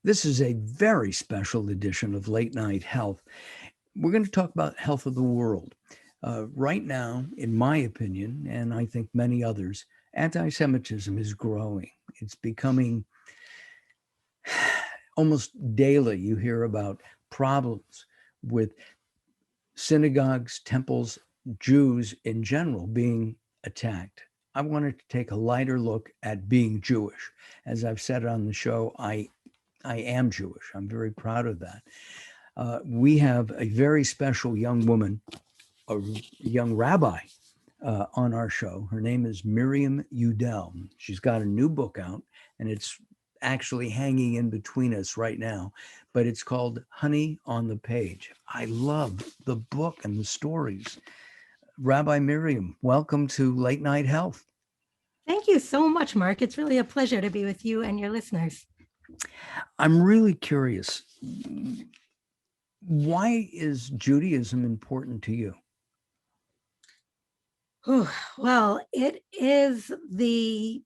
This is a very special edition of Late Night Health. We're going to talk about health of the world. Right now, in my opinion, and I think many others, anti-Semitism is growing. It's becoming almost daily. You hear about problems with synagogues, temples, Jews in general being attacked. I wanted to take a lighter look at being Jewish. As I've said on the show, I am Jewish. I'm very proud of that. We have a very special young woman, a young rabbi on our show. Her name is Miriam Udel. She's got a new book out, and it's actually hanging in between us right now, but it's called Honey on the Page. I love the book and the stories. Rabbi Miriam, welcome to Late Night Health. Thank you so much, Mark. It's really a pleasure to be with you and your listeners. I'm really curious. Why is Judaism important to you? Well, it's the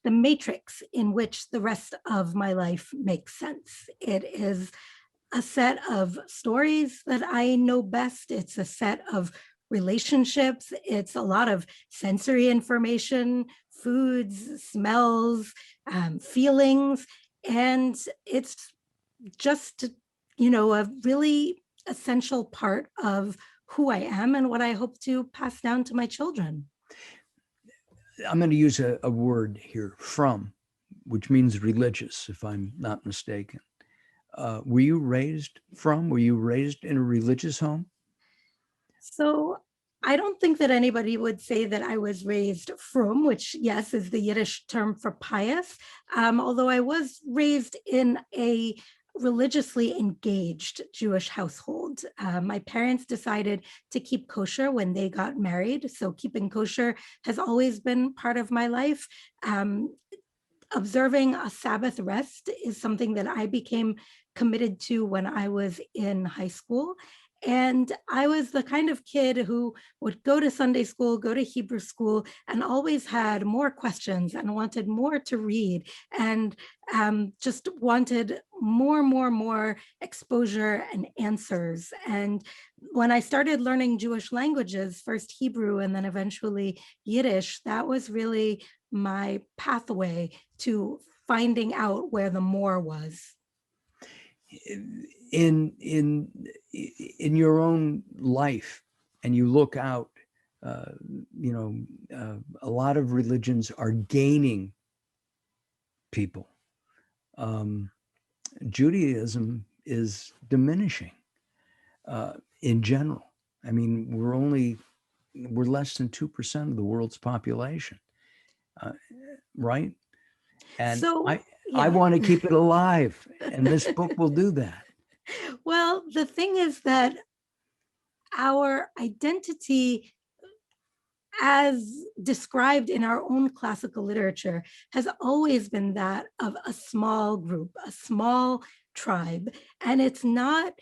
matrix in which the rest of my life makes sense. It is a set of stories that I know best. It's a set of relationships. It's a lot of sensory information, foods, smells, feelings. And it's just, a really essential part of who I am and what I hope to pass down to my children. I'm going to use a word here, from, which means religious, if I'm not mistaken. Were you raised in a religious home? So I don't think that anybody would say that I was raised frum, which, yes, is the Yiddish term for pious, although I was raised in a religiously engaged Jewish household. My parents decided to keep kosher when they got married, so keeping kosher has always been part of my life. Observing a Sabbath rest is something that I became committed to when I was in high school. And I was the kind of kid who would go to Sunday school, go to Hebrew school, and always had more questions and wanted more to read, and just wanted more exposure and answers. And when I started learning Jewish languages, first Hebrew and then eventually Yiddish, that was really my pathway to finding out where the more was. In your own life, and you look out, a lot of religions are gaining people. Judaism is diminishing in general. I mean, we're less than 2% of the world's population, right? And so, I want to keep it alive, and this book will do that. Well, the thing is that our identity, as described in our own classical literature, has always been that of a small group, a small tribe. And it's not,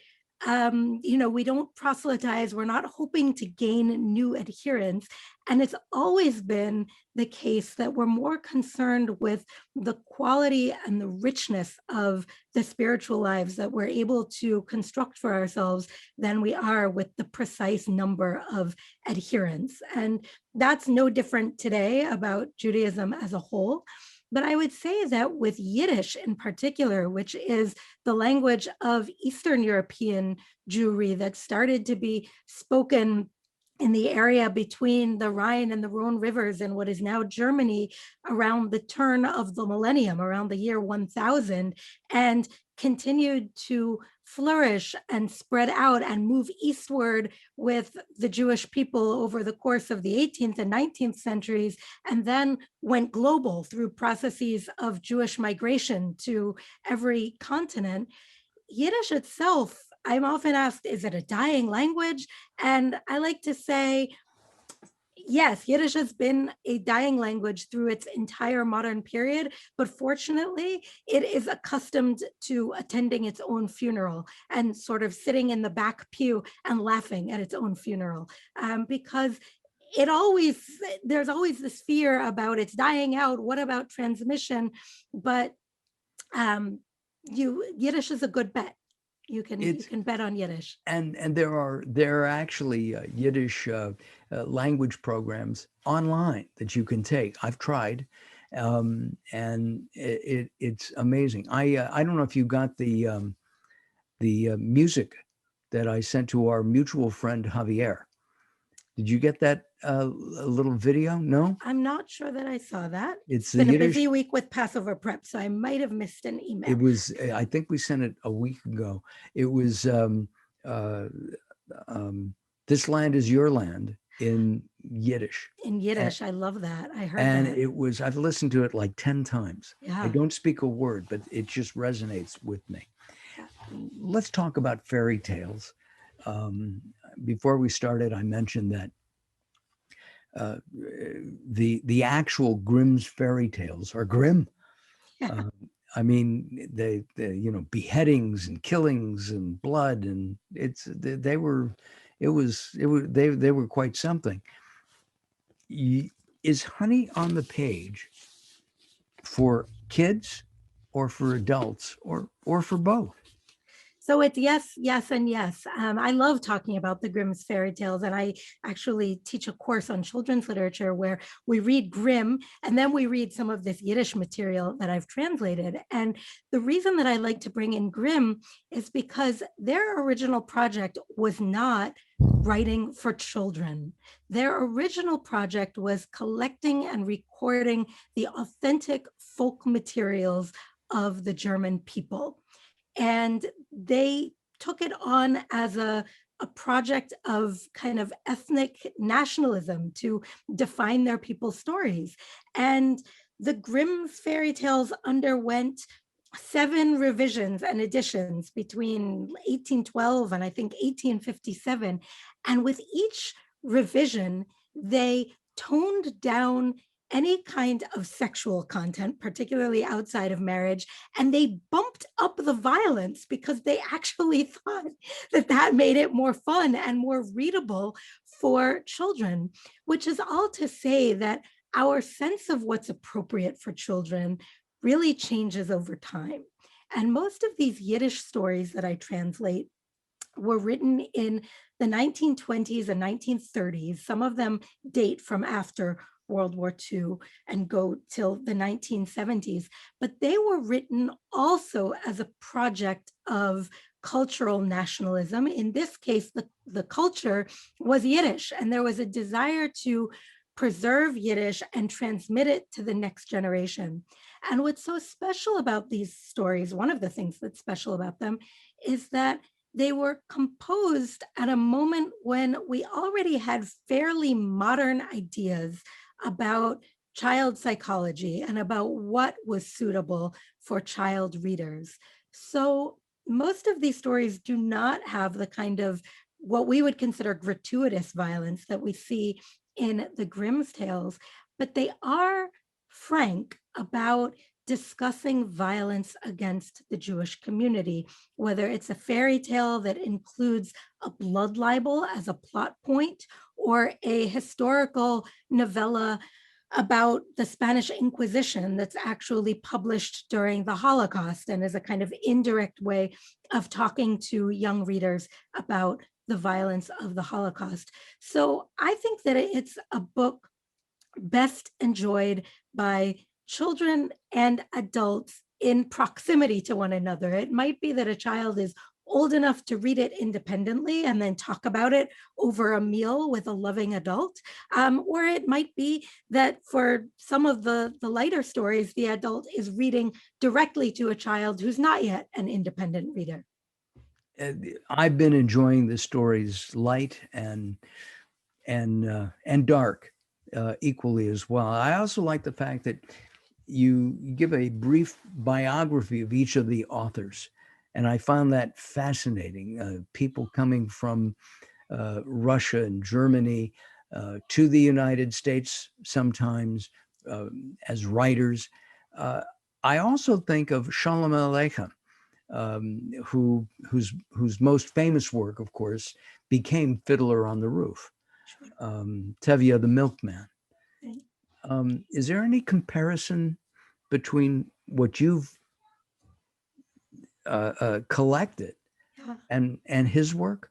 we don't proselytize, we're not hoping to gain new adherents. And it's always been the case that we're more concerned with the quality and the richness of the spiritual lives that we're able to construct for ourselves than we are with the precise number of adherents. And that's no different today about Judaism as a whole. But I would say that with Yiddish in particular, which is the language of Eastern European Jewry that started to be spoken in the area between the Rhine and the Rhone rivers in what is now Germany around the turn of the millennium, around the year 1000, and continued to flourish and spread out and move eastward with the Jewish people over the course of the 18th and 19th centuries, and then went global through processes of Jewish migration to every continent. Yiddish itself, I'm often asked, is it a dying language? And I like to say, yes, Yiddish has been a dying language through its entire modern period, but fortunately, it is accustomed to attending its own funeral and sort of sitting in the back pew and laughing at its own funeral, because there's always this fear about its dying out. What about transmission? But Yiddish is a good bet. You It's can bet on Yiddish. and there are actually Yiddish language programs online that you can take. I've tried, and it's amazing. I don't know if you got the music that I sent to our mutual friend Javier. Did you get that little video? No, I'm not sure that I saw that. it's It's the been a Yiddish. busy week with Passover prep, so I might have missed an It email. was. I think we sent it a week ago. It was. Uh, um, This land is your land in Yiddish. In Yiddish, I love that. I heard And that. it was, I've listened to it like 10 times. I Yeah. don't speak a word, but it just resonates with me. Yeah. Let's talk about fairy tales. Um, Before we started, I mentioned that the actual Grimm's fairy tales are grim. Yeah. I mean, they beheadings and killings and blood, and they were they were quite something. Is Honey on the Page for kids or for adults or for both? So it's yes, yes, and yes. I love talking about the Grimm's fairy tales, and I actually teach a course on children's literature where we read Grimm and then we read some of this Yiddish material that I've translated. And the reason that I like to bring in Grimm is because their original project was not writing for children. Their original project was collecting and recording the authentic folk materials of the German people. And they took it on as a project of kind of ethnic nationalism to define their people's stories. And the Grimm's fairy tales underwent 7 revisions and additions between 1812 and I think 1857. And with each revision, they toned down any kind of sexual content, particularly outside of marriage, and they bumped up the violence because they actually thought that that made it more fun and more readable for children, which is all to say that our sense of what's appropriate for children really changes over time. And most of these Yiddish stories that I translate were written in the 1920s and 1930s. Some of them date from after World War II and go till the 1970s, but they were written also as a project of cultural nationalism. In this case, the culture was Yiddish, and there was a desire to preserve Yiddish and transmit it to the next generation. And what's so special about these stories, one of the things that's special about them, is that they were composed at a moment when we already had fairly modern ideas about child psychology and about what was suitable for child readers. So most of these stories do not have the kind of what we would consider gratuitous violence that we see in the Grimm's tales, but they are frank about discussing violence against the Jewish community, whether it's a fairy tale that includes a blood libel as a plot point or a historical novella about the Spanish Inquisition that's actually published during the Holocaust and is a kind of indirect way of talking to young readers about the violence of the Holocaust. So I think that it's a book best enjoyed by children and adults in proximity to one another. It might be that a child is old enough to read it independently and then talk about it over a meal with a loving adult. Or it might be that for some of the lighter stories, the adult is reading directly to a child who's not yet an independent reader. I've been enjoying the stories light and dark equally as well. I also like the fact that you give a brief biography of each of the authors, and I found that fascinating. People coming from Russia and Germany to the United States sometimes as writers. I also think of Shalom Alecha, whose most famous work, of course, became Fiddler on the Roof. Tevye the Milkman. Is there any comparison between what you've collected, Yeah. and his work?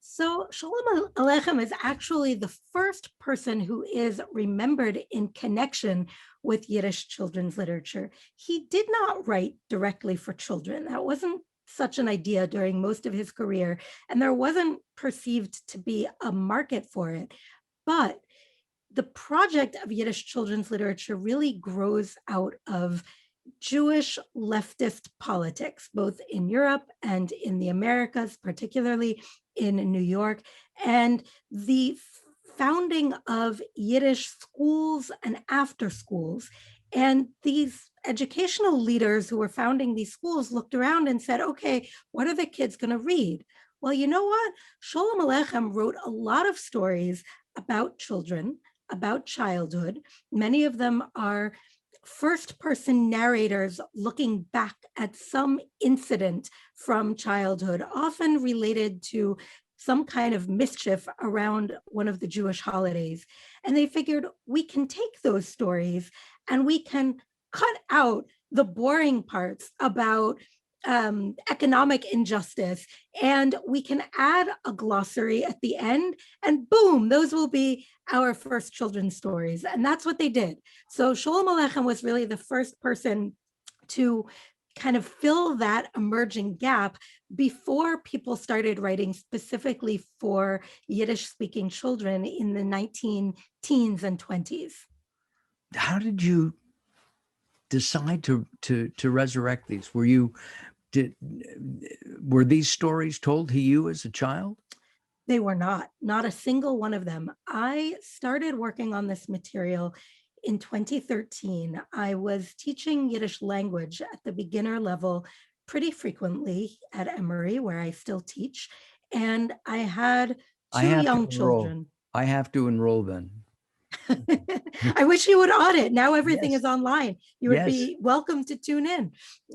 So Shalom Aleichem is actually the first person who is remembered in connection with Yiddish children's literature. He did not write directly for children. That wasn't such an idea during most of his career, and there wasn't perceived to be a market for it. But the project of Yiddish children's literature really grows out of Jewish leftist politics, both in Europe and in the Americas, particularly in New York, and the founding of Yiddish schools and after schools. And these educational leaders who were founding these schools looked around and said, okay, what are the kids going to read? Well, you know what? Shalom Aleichem wrote a lot of stories about children, about childhood. Many of them are first person narrators looking back at some incident from childhood, often related to some kind of mischief around one of the Jewish holidays. And they figured we can take those stories and we can cut out the boring parts about economic injustice, and we can add a glossary at the end, and boom, those will be our first children's stories. And that's what they did. So Shalom Aleichem was really the first person to kind of fill that emerging gap before people started writing specifically for Yiddish speaking children in the 19 teens and 20s. How did you decide to resurrect these? Were these stories told to you as a child? They were not a single one of them. I started working on this material in 2013. I was teaching Yiddish language at the beginner level pretty frequently at Emory, where I still teach. And I had two young children. I have to enroll then. I wish you would audit. Now everything Yes. is online. You would Yes. be welcome to tune in.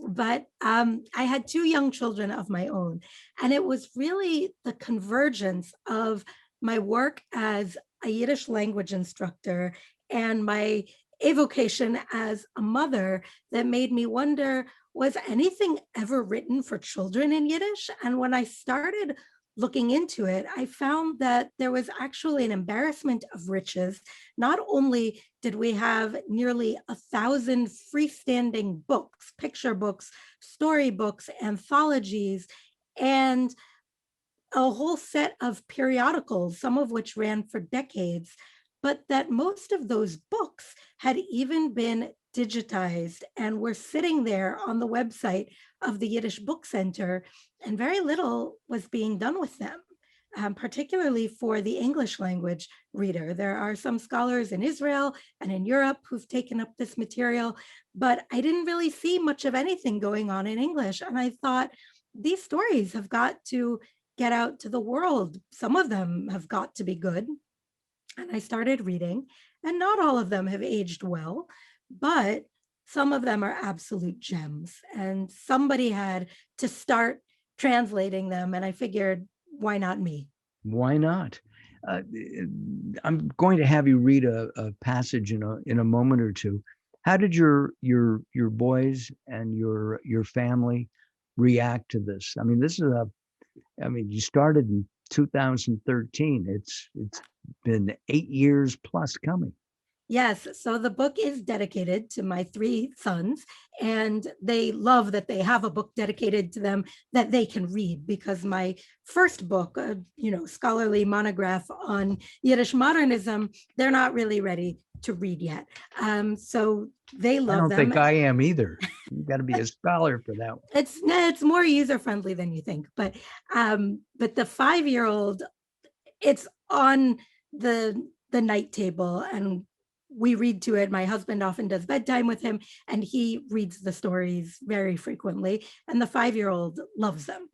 But I had two young children of my own. And it was really the convergence of my work as a Yiddish language instructor and my vocation as a mother that made me wonder, was anything ever written for children in Yiddish? And when I started looking into it, I found that there was actually an embarrassment of riches. Not only did we have nearly 1,000 freestanding books, picture books, storybooks, anthologies, and a whole set of periodicals, some of which ran for decades, but that most of those books had even been digitized and were sitting there on the website of the Yiddish Book Center, and very little was being done with them, particularly for the English language reader. There are some scholars in Israel and in Europe who've taken up this material, but I didn't really see much of anything going on in English. And I thought, these stories have got to get out to the world. Some of them have got to be good. And I started reading, and not all of them have aged well, but some of them are absolute gems. And somebody had to start translating them. And I figured, why not me? Why not? I'm going to have you read a passage in a moment or two. How did your boys and your family react to this? I mean, you started in 2013. It's been 8 years plus coming. Yes, so the book is dedicated to my three sons, and they love that they have a book dedicated to them that they can read, because my first book, scholarly monograph on Yiddish modernism, they're not really ready to read yet. So they love them. I don't think I am either. You got to be a scholar for that one. It's more user friendly than you think, but the 5-year-old, it's on the night table, and we read to it. My husband often does bedtime with him, and he reads the stories very frequently, and the 5-year-old loves them.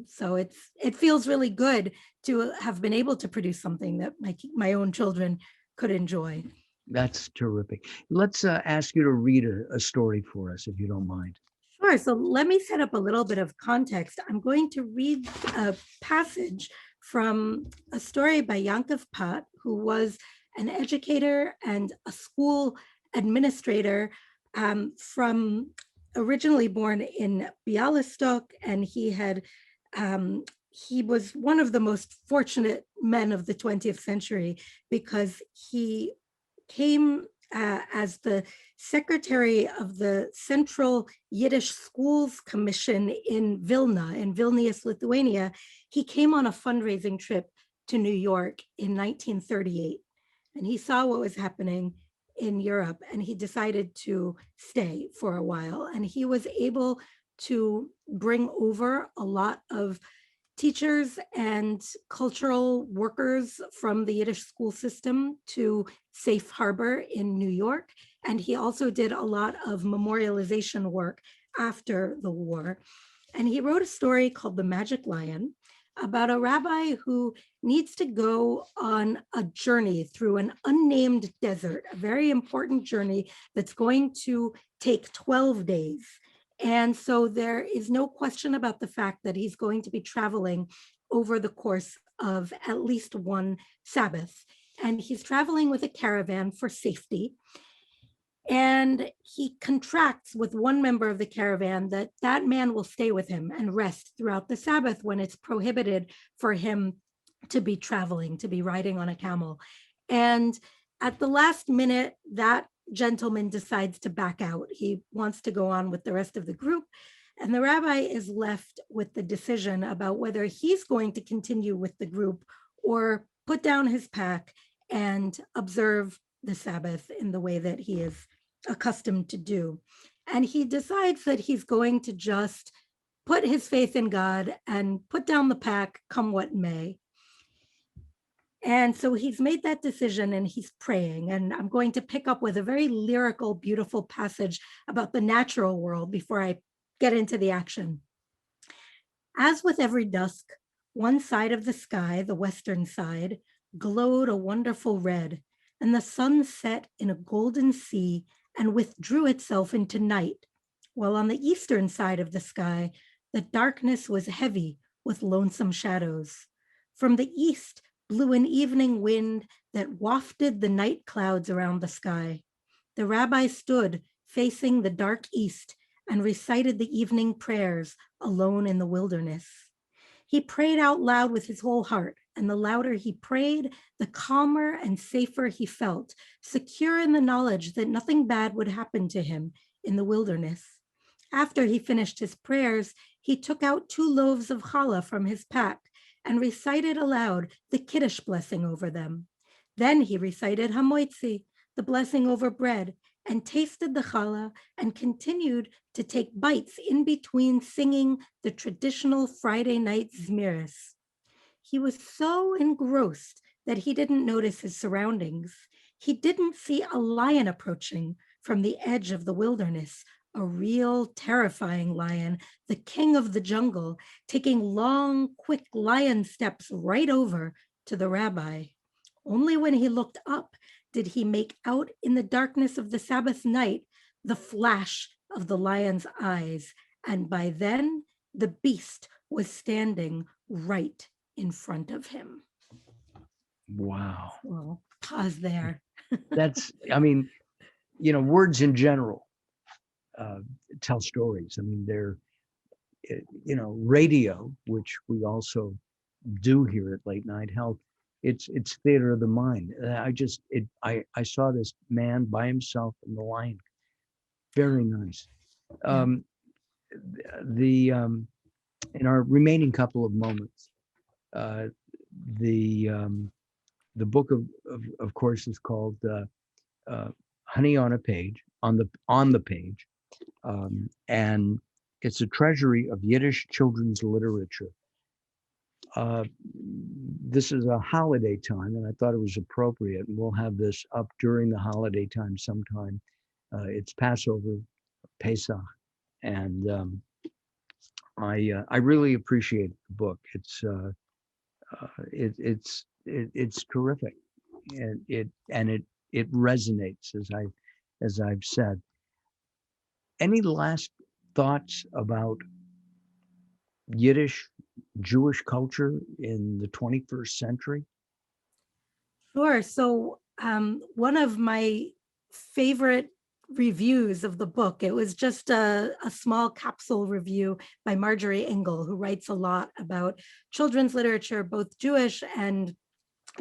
So it feels really good to have been able to produce something that my own children could enjoy. That's terrific. Let's ask you to read a story for us, if you don't mind. Sure. So let me set up a little bit of context. I'm going to read a passage from a story by Yankov Pat, who was an educator and a school administrator from originally born in Bialystok, and he was one of the most fortunate men of the 20th century because he came as the secretary of the Central Yiddish Schools Commission in Vilna, in Vilnius, Lithuania. He came on a fundraising trip to New York in 1938, and he saw what was happening in Europe, and he decided to stay for a while. And he was able to bring over a lot of teachers and cultural workers from the Yiddish school system to Safe Harbor in New York. And he also did a lot of memorialization work after the war. And he wrote a story called The Magic Lion about a rabbi who needs to go on a journey through an unnamed desert, a very important journey that's going to take 12 days. And so there is no question about the fact that he's going to be traveling over the course of at least one Sabbath. And he's traveling with a caravan for safety. And he contracts with one member of the caravan that that man will stay with him and rest throughout the Sabbath when it's prohibited for him to be traveling, to be riding on a camel. And at the last minute, that gentleman decides to back out. He wants to go on with the rest of the group. And the rabbi is left with the decision about whether he's going to continue with the group or put down his pack and observe the Sabbath in the way that he is accustomed to do. And he decides that he's going to just put his faith in God and put down the pack, come what may. And so he's made that decision and he's praying. And I'm going to pick up with a very lyrical, beautiful passage about the natural world before I get into the action. As with every dusk, one side of the sky, the western side, glowed a wonderful red, and the sun set in a golden sea and withdrew itself into night, while on the eastern side of the sky, the darkness was heavy with lonesome shadows. From the east blew an evening wind that wafted the night clouds around the sky. The rabbi stood facing the dark east and recited the evening prayers alone in the wilderness. He prayed out loud with his whole heart, and the louder he prayed, the calmer and safer he felt, secure in the knowledge that nothing bad would happen to him in the wilderness. After he finished his prayers, he took out 2 loaves of challah from his pack and recited aloud the Kiddush blessing over them. Then he recited Hamoitzi, the blessing over bread, and tasted the challah and continued to take bites in between singing the traditional Friday night zmiris. He was so engrossed that he didn't notice his surroundings. He didn't see a lion approaching from the edge of the wilderness, a real terrifying lion, the king of the jungle, taking long, quick lion steps right over to the rabbi. Only when he looked up did he make out in the darkness of the Sabbath night the flash of the lion's eyes, and by then the beast was standing right in front of him. Wow. Well, pause there. That's, I mean, words in general tell stories. I mean, they're, radio, which we also do here at Late Night Health, it's theater of the mind. I saw this man by himself in the lion. Very nice. In our remaining couple of moments, the book of course is called Honey on a Page, on the Page, and it's a treasury of Yiddish children's literature. This is a holiday time, and I thought it was appropriate, and we'll have this up during the holiday time sometime. It's Passover, Pesach, and I really appreciate the book. It's terrific, and it resonates, as I've said. Any last thoughts about Yiddish Jewish culture in the 21st century? Sure. So one of my favorite reviews of the book. It was just a small capsule review by Marjorie Engel, who writes a lot about children's literature, both Jewish and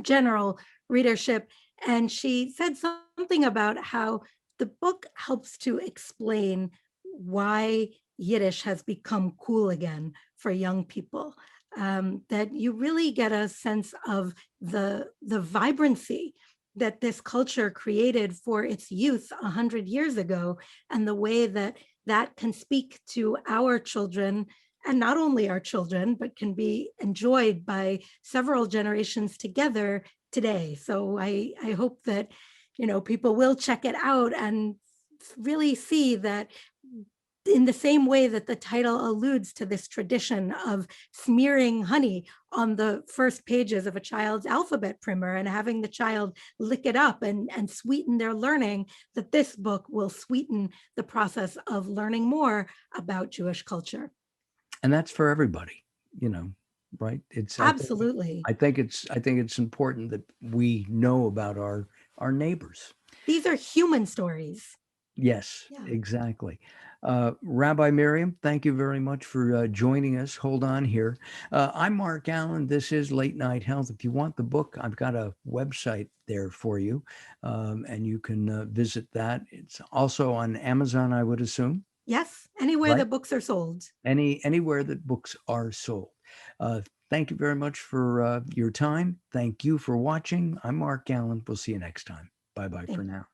general readership. And she said something about how the book helps to explain why Yiddish has become cool again for young people. That you really get a sense of the vibrancy that this culture created for its youth 100 years ago, and the way that that can speak to our children, and not only our children, but can be enjoyed by several generations together today. So I hope that, people will check it out and really see that, in the same way that the title alludes to this tradition of smearing honey on the first pages of a child's alphabet primer and having the child lick it up and sweeten their learning, that this book will sweeten the process of learning more about Jewish culture. And that's for everybody, right? It's absolutely. I think it's important that we know about our neighbors. These are human stories. Yes, yeah. Exactly. Rabbi Miriam, thank you very much for joining us. Hold on here. I'm Mark Alyn. This is Late Night Health. If you want the book, I've got a website there for you, and you can visit that. It's also on Amazon, I would assume. Yes, anywhere that books are sold. Anywhere that books are sold. Thank you very much for your time. Thank you for watching. I'm Mark Alyn. We'll see you next time. Bye-bye for now.